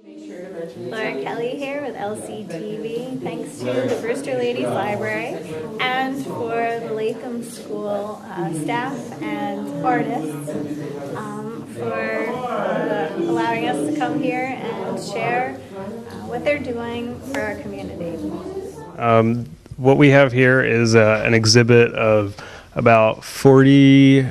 Laura Kelley here with LCTV. Thanks to the Brewster Ladies Library and for the Latham School staff and artists for allowing us to come here and share what they're doing for our community. What we have here is an exhibit of about 40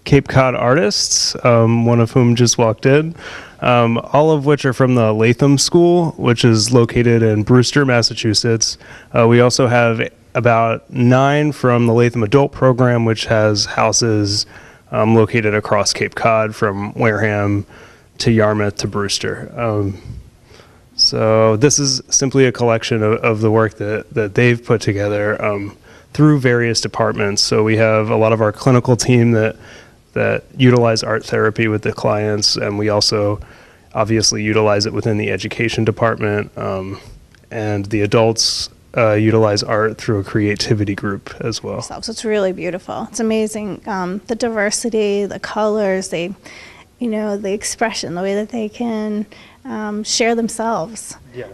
Cape Cod artists, one of whom just walked in, all of which are from the Latham School, which is located in Brewster, Massachusetts. We also have about 9 from the Latham Adult Program, which has houses located across Cape Cod from Wareham to Yarmouth to Brewster. So this is simply a collection of the work that they've put together through various departments. So we have a lot of our clinical team that utilize art therapy with the clients, and we also obviously utilize it within the education department, and the adults utilize art through a creativity group as well. So it's really beautiful. It's amazing, the diversity, the colors, the expression, the way that they can share themselves. Yes,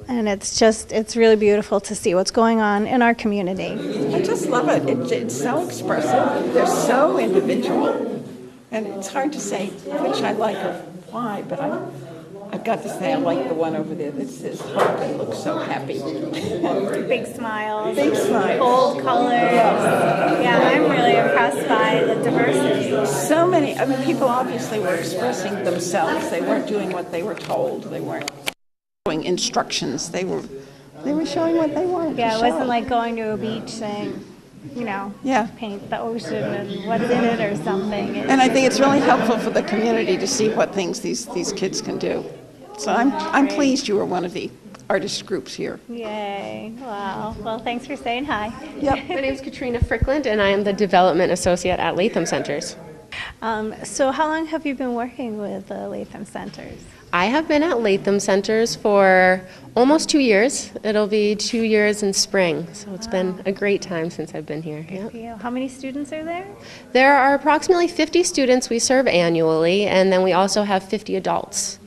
and it's really beautiful to see what's going on in our community. I just love it. It's so expressive. They're so individual. And it's hard to say which I like or why, but I've got to say I like the one over there that says hope and looks so happy. Big smiles. Big smiles. Bold colors. Yeah, I'm really impressed by the diversity. So many, people obviously were expressing themselves. They weren't doing what they were told. They weren't following instructions. They were showing what they wanted to Yeah, show. it wasn't like going to a beach saying, paint the ocean and what's in it or something. And I think it's really helpful for the community to see what things these kids can do. So I'm pleased you were one of the artist groups here. Yay. Wow. Well, thanks for saying hi. Yep. My name is Katrina Frickland, and I am the Development Associate at Latham Centers. So how long have you been working with the Latham Centers? I have been at Latham Centers for almost 2 years. It'll be 2 years in spring, so it's been a great time since I've been here. Yep. For you. How many students are there? There are approximately 50 students we serve annually, and then we also have 50 adults,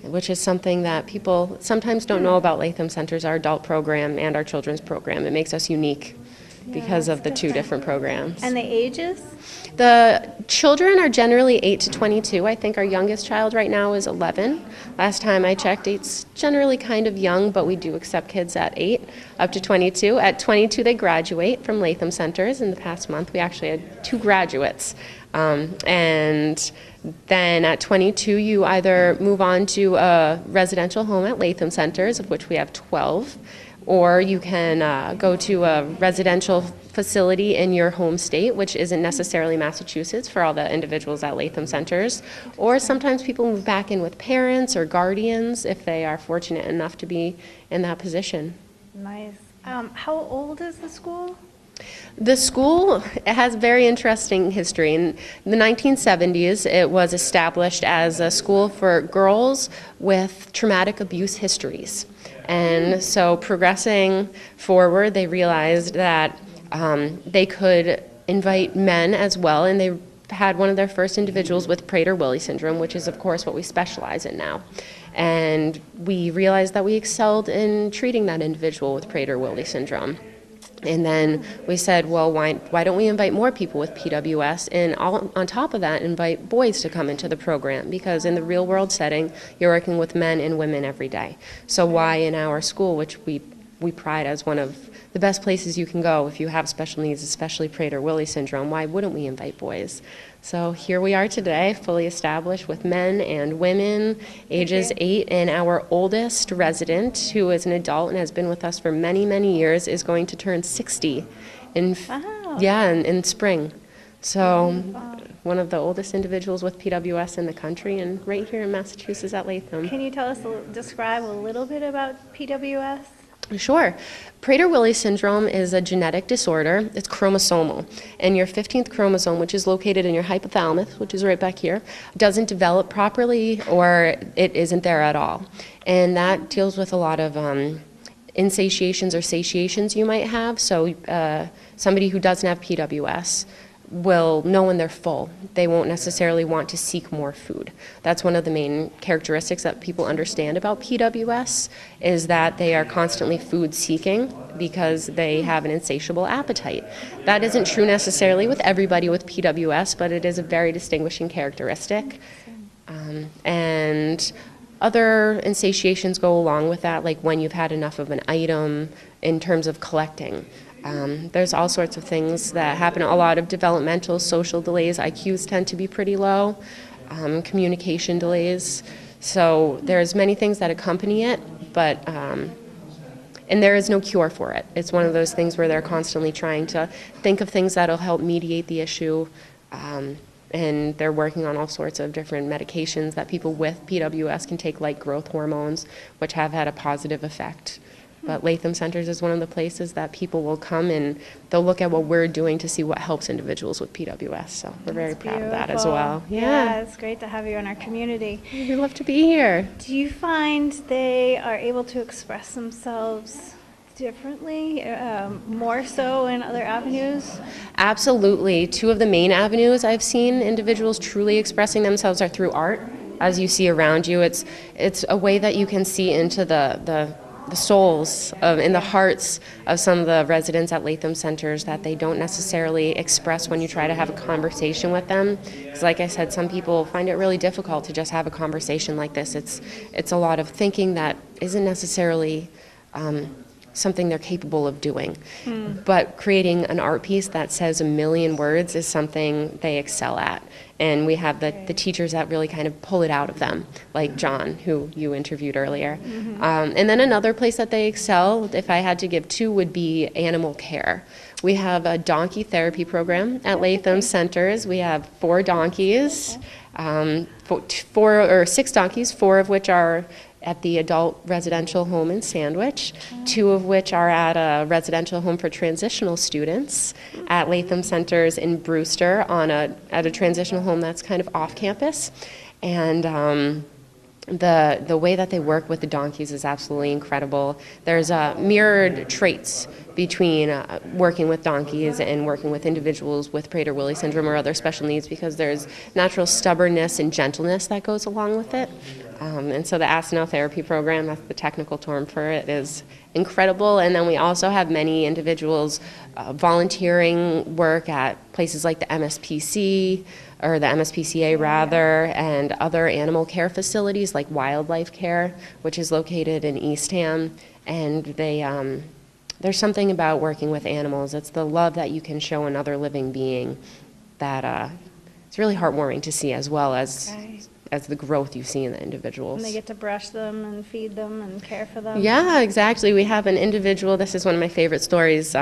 which is something that people sometimes don't know about Latham Centers, our adult program and our children's program. It makes us unique because of the two different programs. And the ages? The children are generally 8 to 22. I think our youngest child right now is 11. Last time I checked, 8's generally kind of young, but we do accept kids at 8 up to 22. At 22, they graduate from Latham Centers. In the past month, we actually had 2 graduates. And then at 22, you either move on to a residential home at Latham Centers, of which we have 12, or you can go to a residential facility in your home state, which isn't necessarily Massachusetts for all the individuals at Latham Centers. Or sometimes people move back in with parents or guardians if they are fortunate enough to be in that position. Nice. How old is the school? The school has very interesting history. In the 1970s, it was established as a school for girls with traumatic abuse histories. And so progressing forward, they realized that they could invite men as well, and they had one of their first individuals with Prader-Willi syndrome, which is of course what we specialize in now. And we realized that we excelled in treating that individual with Prader-Willi syndrome. And then we said, well, why don't we invite more people with PWS, and on top of that, invite boys to come into the program, because in the real world setting, you're working with men and women every day. So why in our school, which we pride as one of the best places you can go if you have special needs, especially Prader-Willi syndrome, why wouldn't we invite boys? So here we are today, fully established with men and women, ages 8, and our oldest resident, who is an adult and has been with us for many, many years, is going to turn 60 in spring. So one of the oldest individuals with PWS in the country, and right here in Massachusetts at Latham. Can you describe a little bit about PWS? Sure. Prader-Willi syndrome is a genetic disorder. It's chromosomal. And your 15th chromosome, which is located in your hypothalamus, which is right back here, doesn't develop properly, or it isn't there at all. And that deals with a lot of insatiations or satiations you might have. So somebody who doesn't have PWS will know when they're full. They won't necessarily want to seek more food. That's one of the main characteristics that people understand about PWS, is that they are constantly food seeking because they have an insatiable appetite. That isn't true necessarily with everybody with PWS, but it is a very distinguishing characteristic. And other insatiations go along with that, like when you've had enough of an item in terms of collecting. There's all sorts of things that happen. A lot of developmental, social delays. IQs tend to be pretty low. Communication delays. So there's many things that accompany it, but and there is no cure for it. It's one of those things where they're constantly trying to think of things that'll help mediate the issue. And they're working on all sorts of different medications that people with PWS can take, like growth hormones, which have had a positive effect. But Latham Centers is one of the places that people will come and they'll look at what we're doing to see what helps individuals with PWS. So we're very proud of that as well. Yeah, it's great to have you in our community. We love to be here. Do you find they are able to express themselves differently, more so in other avenues? Absolutely. Two of the main avenues I've seen individuals truly expressing themselves are through art. As you see around you, it's a way that you can see into the souls in the hearts of some of the residents at Latham Centers that they don't necessarily express when you try to have a conversation with them. Because like I said, some people find it really difficult to just have a conversation like this. It's a lot of thinking that isn't necessarily something they're capable of doing. But creating an art piece that says a million words is something they excel at. And we have the teachers that really kind of pull it out of them, like John, who you interviewed earlier. And then another place that they excel, if I had to give two, would be animal care. We have a donkey therapy program at Latham Centers. We have 4 donkeys, 6 donkeys, 4 of which are at the adult residential home in Sandwich, 2 of which are at a residential home for transitional students at Latham Centers in Brewster at a transitional home that's kind of off campus. And the way that they work with the donkeys is absolutely incredible. There's mirrored traits between working with donkeys and working with individuals with Prader-Willi syndrome or other special needs, because there's natural stubbornness and gentleness that goes along with it. And so the ASNL therapy program, that's the technical term for it, is incredible. And then we also have many individuals volunteering work at places like the MSPC, or the MSPCA rather, and other animal care facilities like Wildlife Care, which is located in Eastham. And there's something about working with animals. It's the love that you can show another living being that it's really heartwarming to see, as well as the growth you see in the individuals. And they get to brush them and feed them and care for them. Yeah, exactly. We have an individual, this is one of my favorite stories.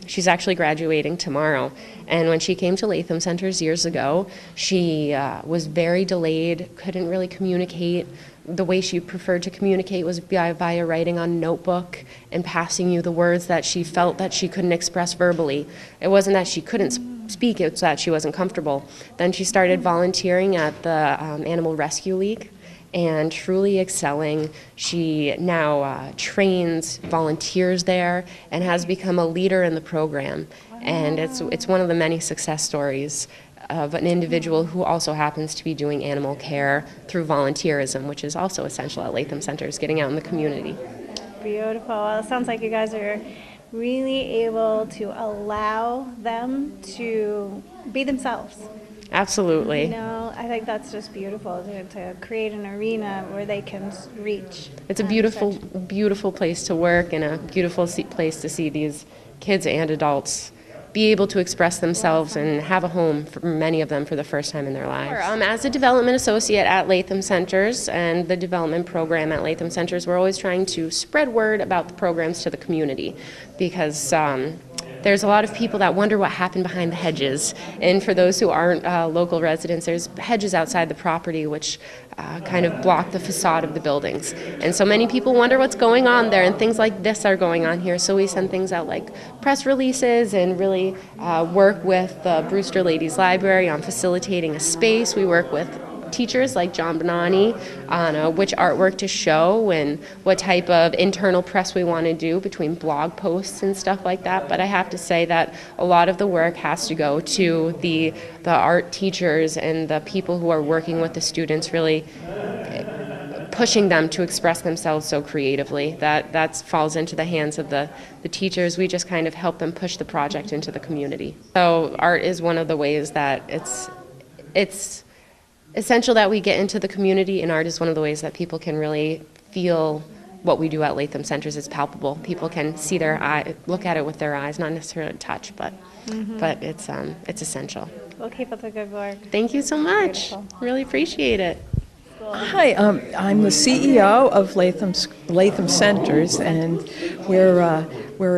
She's actually graduating tomorrow. And when she came to Latham Centers years ago, she was very delayed, couldn't really communicate. The way she preferred to communicate was via writing on a notebook and passing you the words that she felt that she couldn't express verbally. It wasn't that she couldn't speak, it's that she wasn't comfortable. Then she started volunteering at the Animal Rescue League and truly excelling. She now trains volunteers there and has become a leader in the program. And it's one of the many success stories of an individual who also happens to be doing animal care through volunteerism, which is also essential at Latham Centers, getting out in the community. Beautiful. Well, it sounds like you guys are really able to allow them to be themselves. Absolutely. You know, I think that's just beautiful to create an arena where they can reach. It's a beautiful place to work, and a beautiful place to see these kids and adults be able to express themselves and have a home for many of them for the first time in their lives. As a development associate at Latham Centers and the development program at Latham Centers, we're always trying to spread word about the programs to the community, because there's a lot of people that wonder what happened behind the hedges. And for those who aren't local residents, there's hedges outside the property which kind of block the facade of the buildings. And so many people wonder what's going on there, and things like this are going on here. So we send things out like press releases and really work with the Brewster Ladies Library on facilitating a space. We work with teachers like John Bonani on which artwork to show and what type of internal press we want to do between blog posts and stuff like that. But I have to say that a lot of the work has to go to the art teachers and the people who are working with the students, really pushing them to express themselves so creatively. That falls into the hands of the teachers. We just kind of help them push the project into the community. So art is one of the ways that it's essential that we get into the community, and art is one of the ways that people can really feel what we do at Latham Centers is palpable. People can see their eye, look at it with their eyes, not necessarily touch, but it's essential. We'll keep up the good work. Thank you so much. Beautiful. Really appreciate it. Hi, I'm the CEO of Latham Centers, and we're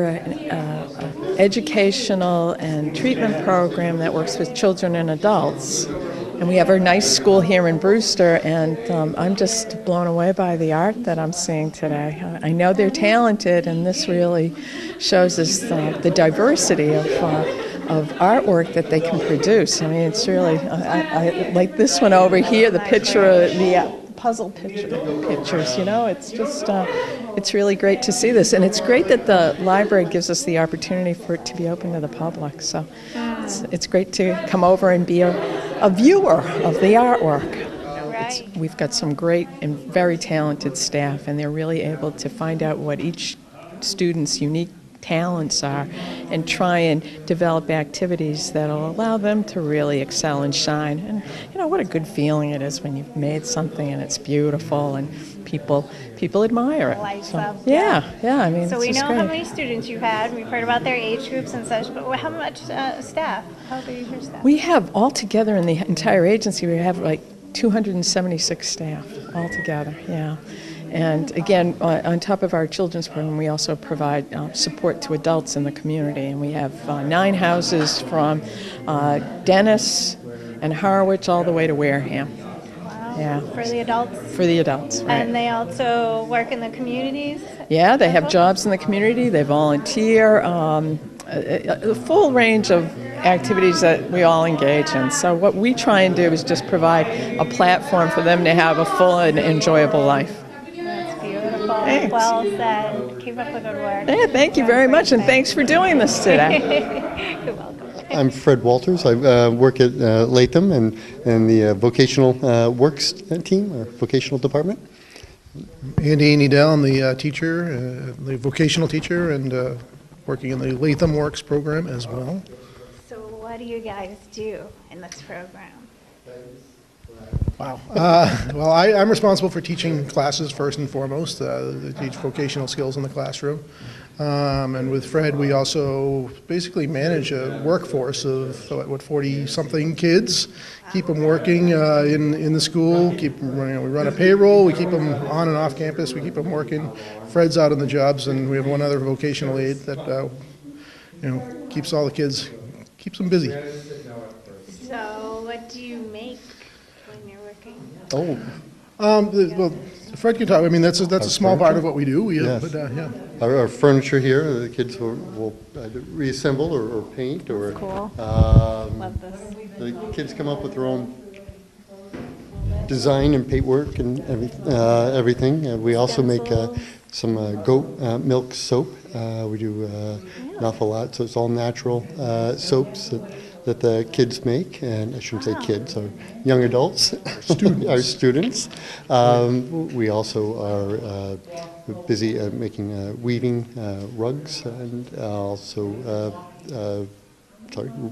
an educational and treatment program that works with children and adults. And we have a nice school here in Brewster, and I'm just blown away by the art that I'm seeing today. I know they're talented, and this really shows us the diversity of artwork that they can produce. I mean, it's really, I like this one over here, the picture of the puzzle pictures, you know, it's just, it's really great to see this. And it's great that the library gives us the opportunity for it to be open to the public. So it's great to come over and be a viewer of the artwork. Right. We've got some great and very talented staff, and they're really able to find out what each student's unique talents are and try and develop activities that'll allow them to really excel and shine. And you know what a good feeling it is when you've made something and it's beautiful and people admire it. Lights So, up, yeah, I mean, So it's we just know great. how many students you've had. We've heard about their age groups and such, but how much staff? How big is your staff? We have altogether in the entire agency, we have like 276 staff altogether, yeah. And again, on top of our children's program, we also provide support to adults in the community. And we have 9 houses from Dennis and Harwich all the way to Wareham. Wow. Yeah. For the adults? For the adults, right. And they also work in the communities? Yeah, they have jobs in the community, they volunteer, a full range of activities that we all engage in. So what we try and do is just provide a platform for them to have a full and enjoyable life. That's beautiful. Thanks. Well said. Keep up the good work. Yeah, thank you very much, and thanks for doing this today. You're welcome. I'm Fred Walters. I work at Latham and the vocational works team, or vocational department. Andy Needell, I'm the teacher, the vocational teacher, and working in the Latham Works program as well. So what do you guys do in this program? Wow. Well, I'm responsible for teaching classes first and foremost, to teach vocational skills in the classroom. And with Fred, we also basically manage a workforce of, 40-something kids, keep them working in the school, we run a payroll, we keep them on and off campus, we keep them working. Fred's out on the jobs, and we have one other vocational aide that keeps all the kids, keeps them busy. So what do you make when you're working? Oh, Fred can talk. I mean, that's a small part of what we do. Yes. But, yeah. our furniture here, the kids will either reassemble or paint, or Cool. love this. The kids come up with their own design and paintwork and everything. We also make some goat milk soap. We do an awful lot, so it's all natural soaps that the kids make, and I shouldn't say kids, or young adults, our students. We also are busy making weaving rugs, and also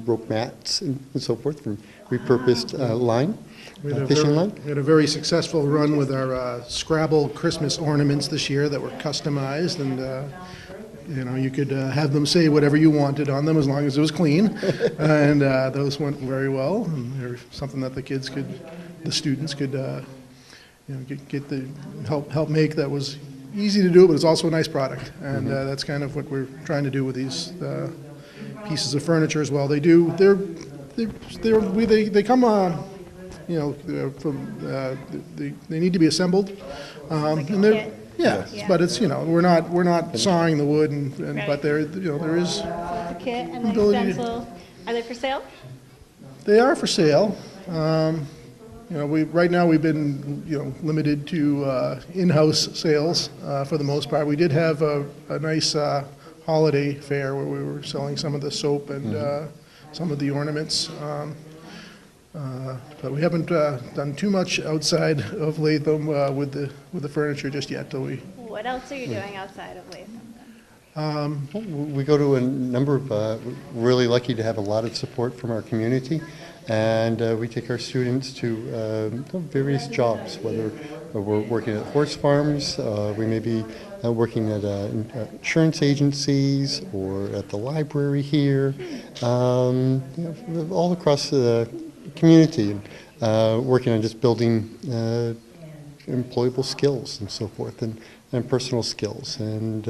rope mats and so forth from repurposed line, fishing line. We had a very successful run with our Scrabble Christmas ornaments this year that were customized, and you could have them say whatever you wanted on them as long as it was clean, and those went very well. And they were something that the students could, get the help make. That was easy to do, but it's also a nice product, and that's kind of what we're trying to do with these pieces of furniture as well. They do. They come. They need to be assembled, and they're. Yeah, but it's we're not sawing the wood, Right. but there is The kit and the Ability to- stencil, are they for sale? they are for sale. Right now we've been, limited to in-house sales for the most part. We did have a nice holiday fair where we were selling some of the soap and some of the ornaments. But we haven't done too much outside of Latham with the furniture just yet. What else are you doing outside of Latham? We go to a number of, we're really lucky to have a lot of support from our community, and we take our students to various jobs, whether we're working at horse farms, we may be working at insurance agencies or at the library here, all across the community, working on just building employable skills and so forth, and personal skills. And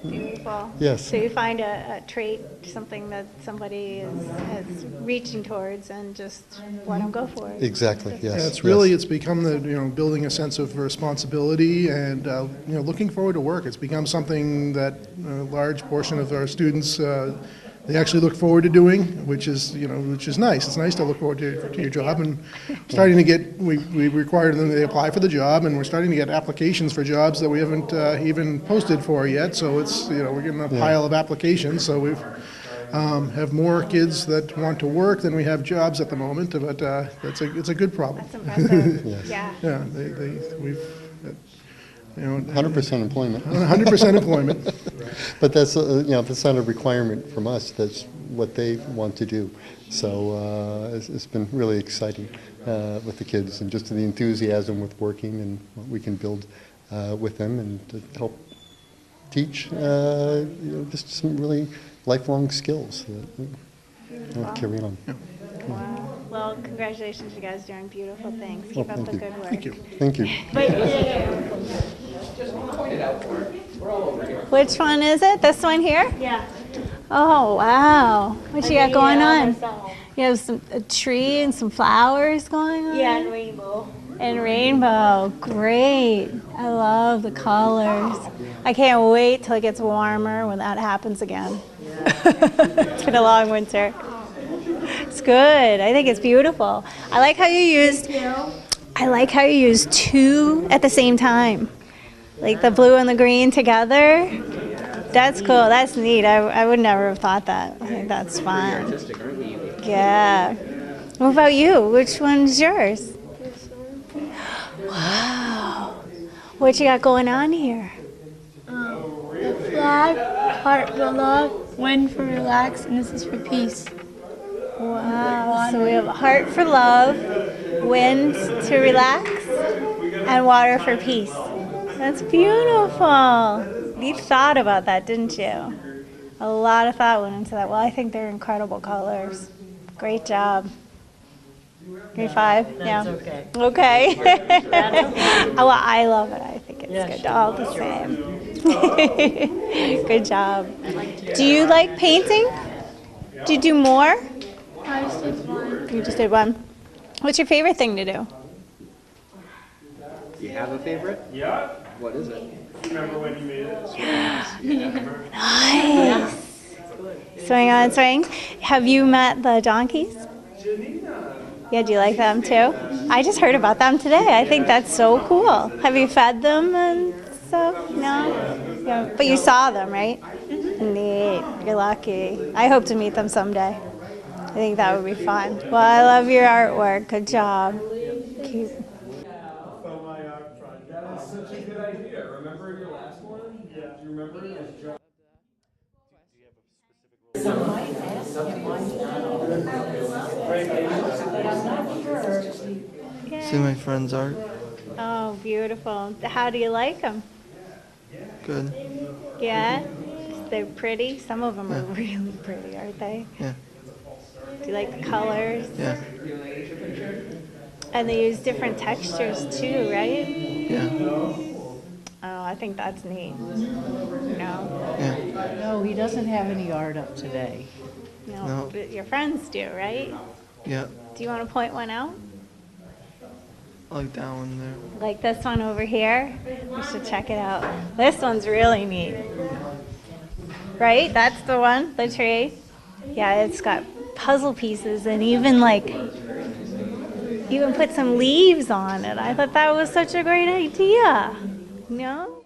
Beautiful. Yes. So you find a trait, something that somebody is reaching towards, and just let them go for it. Exactly. Yes. Yeah, it's become the building a sense of responsibility and looking forward to work. It's become something that a large portion of our students they actually look forward to doing, which is nice. It's nice to look forward to your job, and starting to get we require them to apply for the job, and we're starting to get applications for jobs that we haven't even posted for yet. So it's we're getting a pile of applications. So we've have more kids that want to work than we have jobs at the moment, but it's a good problem. That's impressive. Yes. Yeah. Yeah, we've 100% employment. 100% employment. But that's that's not a requirement from us. That's what they want to do. So it's been really exciting with the kids, and just the enthusiasm with working and what we can build with them, and to help teach just some really lifelong skills that carry on. Wow. Well, congratulations, you guys are doing beautiful things. Keep up thank the you. good work. Thank you. Thank you. Which one is it? This one here? Yeah. Oh, wow. What you got going on? You have a tree and some flowers going on? Yeah, and rainbow. And rainbow. Great. I love the colors. I can't wait till it gets warmer when that happens again. It's been a long winter. It's good. I think it's beautiful. I like how you used two at the same time. Like the blue and the green together. That's cool. That's neat. I would never have thought that. I think that's fun. Yeah. What about you? Which one's yours? Wow. What you got going on here? The flag, heart for love, wind for relax, and this is for peace. Wow. So we have heart for love, wind to relax, and water for peace. That's beautiful. You thought about that, didn't you? A lot of thought went into that. Well, I think they're incredible colors. Great job. Grade 5? That's Yeah. okay. Okay. Well, I love it. I think it's good. All the same. Good job. Do you like painting? Do you do more? I just did one. You just did one. What's your favorite thing to do? Do you have a favorite? Yeah. What is it? Remember when you made it? Nice. Swing on swing. Have you met the donkeys? Yeah, do you like them too? I just heard about them today. I think that's so cool. Have you fed them and stuff? No? Yeah. But you saw them, right? Neat. You're lucky. I hope to meet them someday. I think that would be fun. Well, I love your artwork. Good job. Cute. That is such a good idea. Remember your last one? Yeah. Do you remember? It was John. See my friend's art? Oh, beautiful. How do you like them? Good. Yeah? They're pretty? Some of them are really pretty, aren't they? Yeah. Do you like the colors? Yeah. And they use different textures too, right? Yeah. Oh, I think that's neat. No? Yeah. No, he doesn't have any art up today. No. No. But your friends do, right? Yeah. Do you want to point one out? I like that one there. Like this one over here? We should check it out. This one's really neat. Right? That's the one, the tree. Yeah, it's got puzzle pieces and even like even put some leaves on it. I thought that was such a great idea. No?